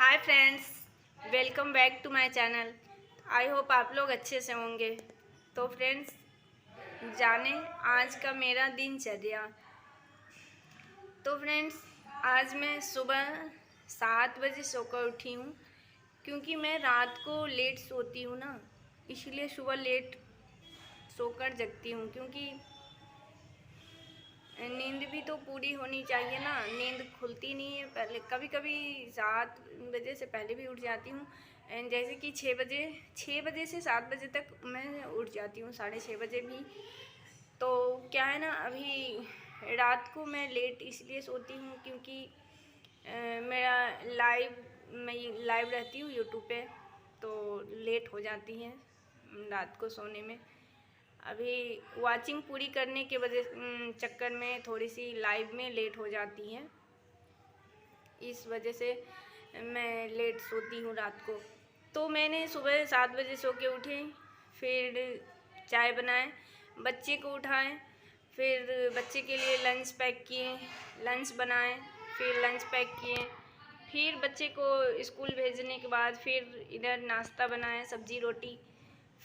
Hi friends, welcome back to my channel. I hope आप लोग अच्छे से होंगे। तो फ्रेंड्स, जाने आज का मेरा दिनचर्या। तो फ्रेंड्स, आज मैं सुबह 7 बजे सोकर उठी हूँ, क्योंकि मैं रात को लेट सोती हूँ ना, इसलिए सुबह लेट सोकर जगती हूँ। क्योंकि नींद भी तो पूरी होनी चाहिए ना, नींद खुलती नहीं है। पहले कभी कभी 7 बजे से पहले भी उठ जाती हूँ। एंड जैसे कि 6 बजे से 7 बजे तक मैं उठ जाती हूँ, 6:30 बजे भी। तो क्या है ना, अभी रात को मैं लेट इसलिए सोती हूँ क्योंकि मेरा मैं लाइव रहती हूँ यूट्यूब पे, तो लेट हो जाती है रात को सोने में। अभी वाचिंग पूरी करने के वजह चक्कर में थोड़ी सी लाइव में लेट हो जाती है, इस वजह से मैं लेट सोती हूँ रात को। तो मैंने सुबह 7 बजे सो के उठी, फिर चाय बनाए, बच्चे को उठाएं, फिर बच्चे के लिए लंच पैक किए, लंच बनाए, फिर लंच पैक किए, फिर बच्चे को स्कूल भेजने के बाद फिर इधर नाश्ता बनाए, सब्जी रोटी।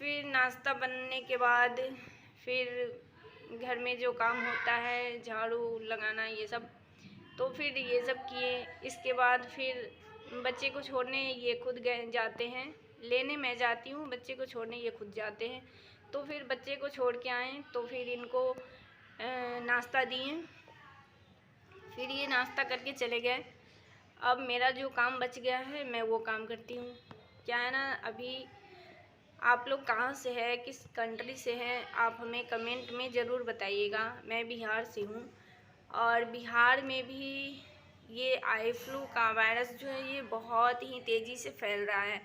फिर नाश्ता बनने के बाद फिर घर में जो काम होता है, झाड़ू लगाना, ये सब, तो फिर ये सब किए। इसके बाद फिर बच्चे को छोड़ने ये खुद गए जाते हैं, लेने मैं जाती हूँ, बच्चे को छोड़ने ये खुद जाते हैं। तो फिर बच्चे को छोड़ के आए तो फिर इनको नाश्ता दिए, फिर ये नाश्ता करके चले गए। अब मेरा जो काम बच गया है मैं वो काम करती हूँ। क्या है ना, अभी आप लोग कहाँ से हैं, किस कंट्री से हैं, आप हमें कमेंट में ज़रूर बताइएगा। मैं बिहार से हूँ, और बिहार में भी ये आई फ्लू का वायरस जो है ये बहुत ही तेज़ी से फैल रहा है।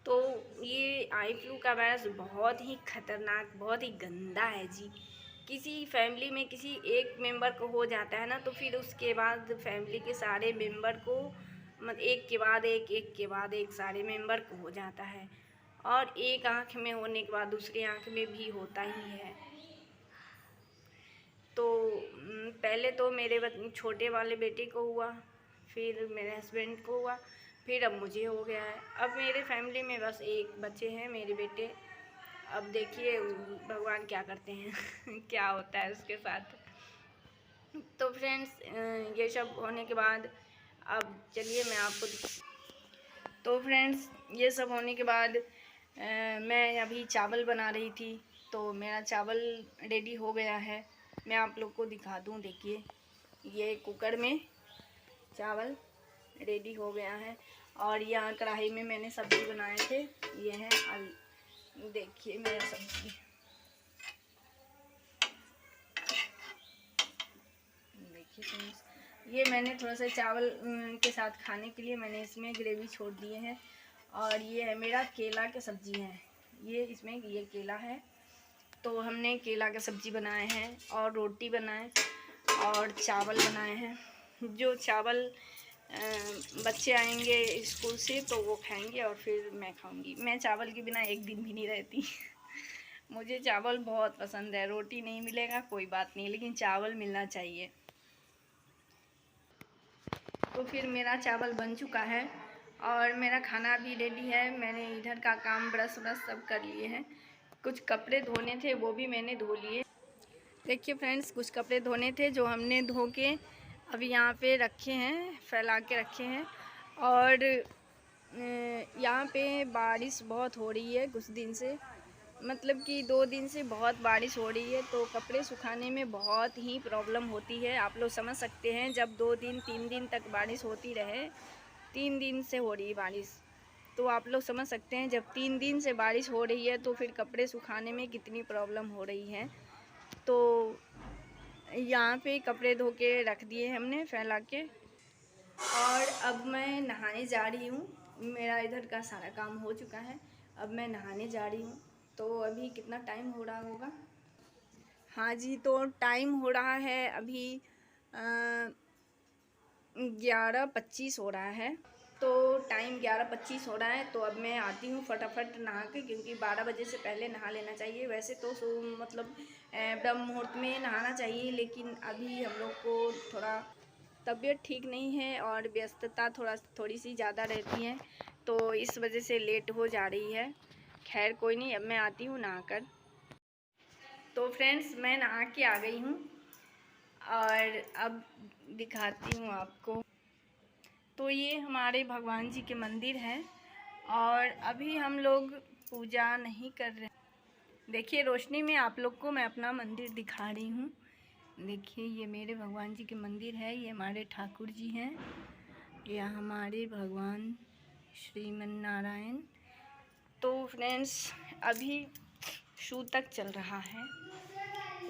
तो ये आई फ्लू का वायरस बहुत ही ख़तरनाक, बहुत ही गंदा है जी। किसी फैमिली में किसी एक मेंबर को हो जाता है ना, तो फिर उसके बाद फैमिली के सारे मेंबर को, मतलब एक के बाद एक के बाद एक सारे मेंबर को हो जाता है। और एक आँख में होने के बाद दूसरी आँख में भी होता ही है। तो पहले तो मेरे छोटे वाले बेटे को हुआ, फिर मेरे हस्बैंड को हुआ, फिर अब मुझे हो गया है। अब मेरे फैमिली में बस एक बच्चे हैं, मेरे बेटे। अब देखिए भगवान क्या करते हैं क्या होता है उसके साथ। तो फ्रेंड्स, ये सब होने के बाद अब चलिए मैं आपको तो फ्रेंड्स, ये सब होने के बाद मैं अभी चावल बना रही थी, तो मेरा चावल रेडी हो गया है। मैं आप लोग को दिखा दूँ, देखिए ये कुकर में चावल रेडी हो गया है, और यहाँ कढ़ाई में मैंने सब्ज़ी बनाए थे। ये है देखिए मेरा सब्ज़ी, देखिए फ्रेंड्स, ये मैंने थोड़ा सा चावल के साथ खाने के लिए मैंने इसमें ग्रेवी छोड़ दिए हैं। और ये है मेरा केला की सब्ज़ी है, ये इसमें ये केला है, तो हमने केला का सब्ज़ी बनाए हैं, और रोटी बनाए, और चावल बनाए हैं। जो चावल बच्चे आएंगे स्कूल से तो वो खाएंगे, और फिर मैं खाऊंगी। मैं चावल के बिना एक दिन भी नहीं रहती मुझे चावल बहुत पसंद है। रोटी नहीं मिलेगा कोई बात नहीं, लेकिन चावल मिलना चाहिए। तो फिर मेरा चावल बन चुका है, और मेरा खाना भी रेडी है। मैंने इधर का काम ब्रश व्रश सब कर लिए हैं। कुछ कपड़े धोने थे वो भी मैंने धो लिए। देखिए फ्रेंड्स, कुछ कपड़े धोने थे जो हमने धो के अभी यहाँ पे रखे हैं, फैला के रखे हैं। और यहाँ पे बारिश बहुत हो रही है कुछ दिन से, मतलब कि 2 दिन से बहुत बारिश हो रही है, तो कपड़े सुखाने में बहुत ही प्रॉब्लम होती है। आप लोग समझ सकते हैं, जब 2 दिन 3 दिन तक बारिश होती रहे, 3 दिन से हो रही बारिश, तो आप लोग समझ सकते हैं जब 3 दिन से बारिश हो रही है तो फिर कपड़े सुखाने में कितनी प्रॉब्लम हो रही है। तो यहाँ पे कपड़े धो के रख दिए हमने फैला के, और अब मैं नहाने जा रही हूँ। मेरा इधर का सारा काम हो चुका है, अब मैं नहाने जा रही हूँ। तो अभी कितना टाइम हो रहा होगा, हाँ जी, तो टाइम हो रहा है अभी 11:25 हो रहा है। तो टाइम 11:25 हो रहा है, तो अब मैं आती हूँ फटाफट नहा के, क्योंकि 12 बजे से पहले नहा लेना चाहिए। वैसे तो मतलब ब्रह्म मुहूर्त में नहाना चाहिए, लेकिन अभी हम लोग को थोड़ा तबीयत ठीक नहीं है और व्यस्तता थोड़ी सी ज़्यादा रहती है, तो इस वजह से लेट हो जा रही है। खैर कोई नहीं, अब मैं आती हूँ नहाकर। तो फ्रेंड्स, मैं नहा के आ गई हूँ और अब दिखाती हूँ आपको। तो ये हमारे भगवान जी के मंदिर है और अभी हम लोग पूजा नहीं कर रहे। देखिए रोशनी में आप लोग को मैं अपना मंदिर दिखा रही हूँ। देखिए ये मेरे भगवान जी के मंदिर है, ये हमारे ठाकुर जी हैं, ये हमारे भगवान श्रीमन नारायण। तो फ्रेंड्स, अभी सूतक चल रहा है,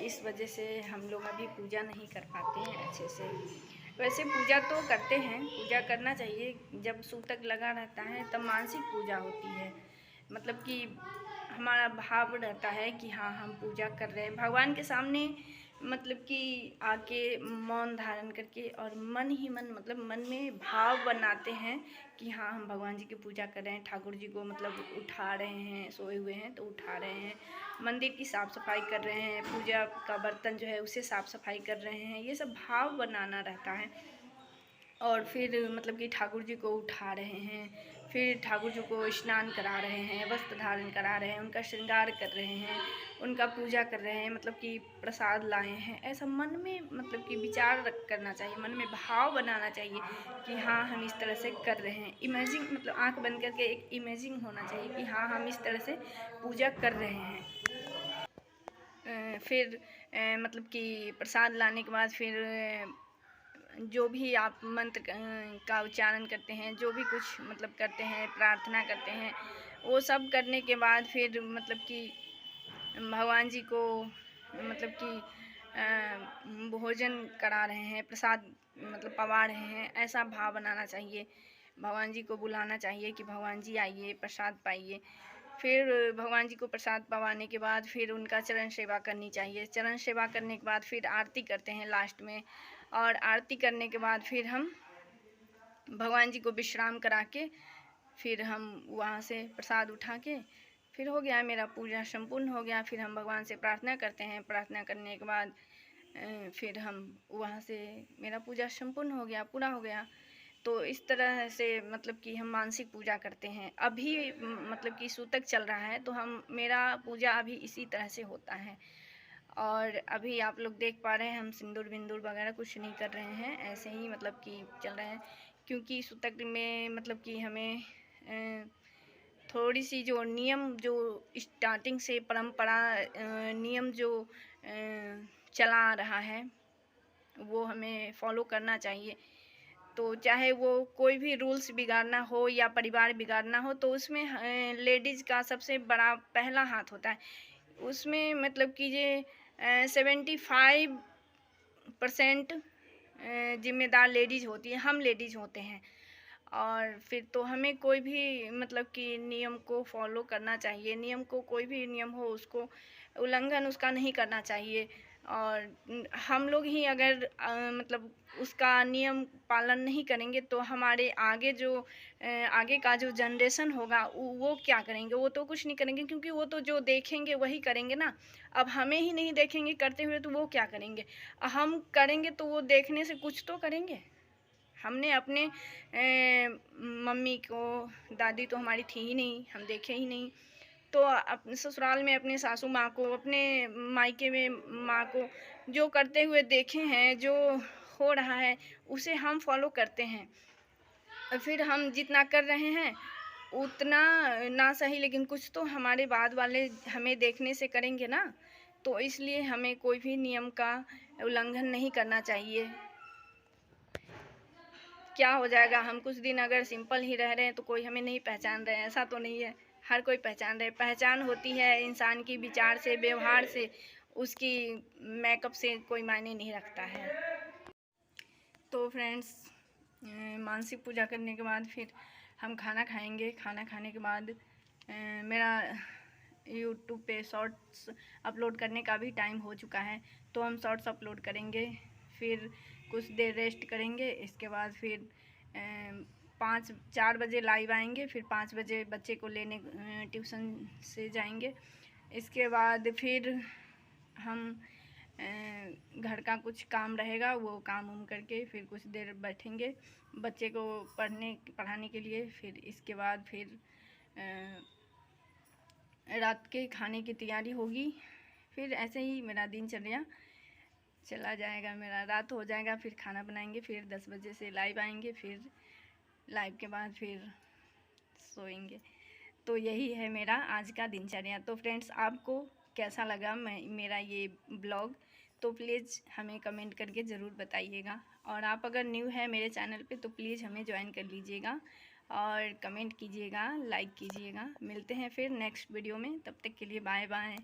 इस वजह से हम लोग अभी पूजा नहीं कर पाते हैं अच्छे से। वैसे पूजा तो करते हैं, पूजा करना चाहिए। जब सूतक लगा रहता है तब मानसिक पूजा होती है, मतलब कि हमारा भाव रहता है कि हाँ हम पूजा कर रहे हैं भगवान के सामने, मतलब कि आके मौन धारण करके और मन ही मन, मतलब मन में भाव बनाते हैं कि हाँ हम भगवान जी की पूजा कर रहे हैं। ठाकुर जी को मतलब उठा रहे हैं, सोए हुए हैं तो उठा रहे हैं, मंदिर की साफ़ सफाई कर रहे हैं, पूजा का बर्तन जो है उसे साफ़ सफाई कर रहे हैं, ये सब भाव बनाना रहता है। और फिर मतलब कि ठाकुर जी को उठा रहे हैं, फिर ठाकुर जी को स्नान करा रहे हैं, वस्त्र धारण करा रहे हैं, उनका श्रृंगार कर रहे हैं, उनका पूजा कर रहे हैं, मतलब कि प्रसाद लाए हैं। ऐसा मन में मतलब कि विचार करना चाहिए, मन में भाव बनाना चाहिए कि हाँ हम इस तरह से कर रहे हैं। इमेजिंग, मतलब आंख बंद करके एक इमेजिंग होना चाहिए कि हाँ हम इस तरह से पूजा कर रहे हैं। फिर मतलब कि प्रसाद लाने के बाद फिर जो भी आप मंत्र का उच्चारण करते हैं, जो भी कुछ मतलब करते हैं, प्रार्थना करते हैं, वो सब करने के बाद फिर मतलब कि भगवान जी को मतलब कि भोजन करा रहे हैं, प्रसाद मतलब पवा रहे हैं, ऐसा भाव बनाना चाहिए। भगवान जी को बुलाना चाहिए कि भगवान जी आइए, प्रसाद पाइए। फिर भगवान जी को प्रसाद पवाने के बाद फिर उनका चरण सेवा करनी चाहिए। चरण सेवा करने के बाद फिर आरती करते हैं लास्ट में, और आरती करने के बाद फिर हम भगवान जी को विश्राम करा के फिर हम वहाँ से प्रसाद उठा के फिर हो गया, मेरा पूजा संपूर्ण हो गया। फिर हम भगवान से प्रार्थना करते हैं, प्रार्थना करने के बाद फिर हम वहाँ से, मेरा पूजा संपूर्ण हो गया, पूरा हो गया। तो इस तरह से मतलब कि हम मानसिक पूजा करते हैं। अभी मतलब कि सूतक चल रहा है तो हम, मेरा पूजा अभी इसी तरह से होता है। और अभी आप लोग देख पा रहे हैं हम सिंदूर बिंदूर वगैरह कुछ नहीं कर रहे हैं, ऐसे ही मतलब कि चल रहे हैं। क्योंकि सूतक में मतलब कि हमें थोड़ी सी जो नियम, जो स्टार्टिंग से परंपरा नियम जो चला आ रहा है वो हमें फॉलो करना चाहिए। तो चाहे वो कोई भी रूल्स बिगाड़ना हो या परिवार बिगाड़ना हो, तो उसमें लेडीज़ का सबसे बड़ा पहला हाथ होता है। उसमें मतलब कि ये 75% जिम्मेदार लेडीज़ होती है, हम लेडीज़ होते हैं। और फिर तो हमें कोई भी मतलब कि नियम को फॉलो करना चाहिए। नियम को, कोई भी नियम हो उसको उल्लंघन उसका नहीं करना चाहिए। और हम लोग ही अगर मतलब उसका नियम पालन नहीं करेंगे तो हमारे आगे जो आगे का जो जनरेशन होगा वो क्या करेंगे? वो तो कुछ नहीं करेंगे, क्योंकि वो तो जो देखेंगे वही करेंगे ना। अब हमें ही नहीं देखेंगे करते हुए तो वो क्या करेंगे? हम करेंगे तो वो देखने से कुछ तो करेंगे। हमने अपने मम्मी को, दादी तो हमारी थी ही नहीं, हम देखे ही नहीं, तो अपने ससुराल में अपने सासू माँ को, अपने मायके में माँ को जो करते हुए देखे हैं, जो हो रहा है उसे हम फॉलो करते हैं। फिर हम जितना कर रहे हैं उतना ना सही, लेकिन कुछ तो हमारे बाद वाले हमें देखने से करेंगे ना। तो इसलिए हमें कोई भी नियम का उल्लंघन नहीं करना चाहिए। क्या हो जाएगा, हम कुछ दिन अगर सिंपल ही रह रहे हैं तो कोई हमें नहीं पहचान रहे हैं, ऐसा तो नहीं है। हर कोई पहचान रहे। पहचान होती है इंसान की विचार से, व्यवहार से, उसकी मेकअप से कोई मायने नहीं रखता है। तो फ्रेंड्स, मानसिक पूजा करने के बाद फिर हम खाना खाएंगे। खाना खाने के बाद मेरा यूट्यूब पे शॉर्ट्स अपलोड करने का भी टाइम हो चुका है, तो हम शॉर्ट्स अपलोड करेंगे। फिर कुछ देर रेस्ट करेंगे, इसके बाद फिर 4 बजे लाइव आएंगे। फिर 5 बजे बच्चे को लेने ट्यूशन से जाएंगे। इसके बाद फिर हम घर का कुछ काम रहेगा, वो काम उम करके फिर कुछ देर बैठेंगे बच्चे को पढ़ाने के लिए। फिर इसके बाद फिर रात के खाने की तैयारी होगी। फिर ऐसे ही मेरा दिनचर्या चला जाएगा, मेरा रात हो जाएगा, फिर खाना बनाएंगे, फिर 10 बजे से लाइव आएंगे, फिर लाइव के बाद फिर सोएंगे। तो यही है मेरा आज का दिनचर्या। तो फ्रेंड्स, आपको कैसा लगा मेरा ये ब्लॉग, तो प्लीज़ हमें कमेंट करके ज़रूर बताइएगा। और आप अगर न्यू है मेरे चैनल पे तो प्लीज़ हमें ज्वाइन कर लीजिएगा और कमेंट कीजिएगा, लाइक कीजिएगा। मिलते हैं फिर नेक्स्ट वीडियो में, तब तक के लिए बाय बाय।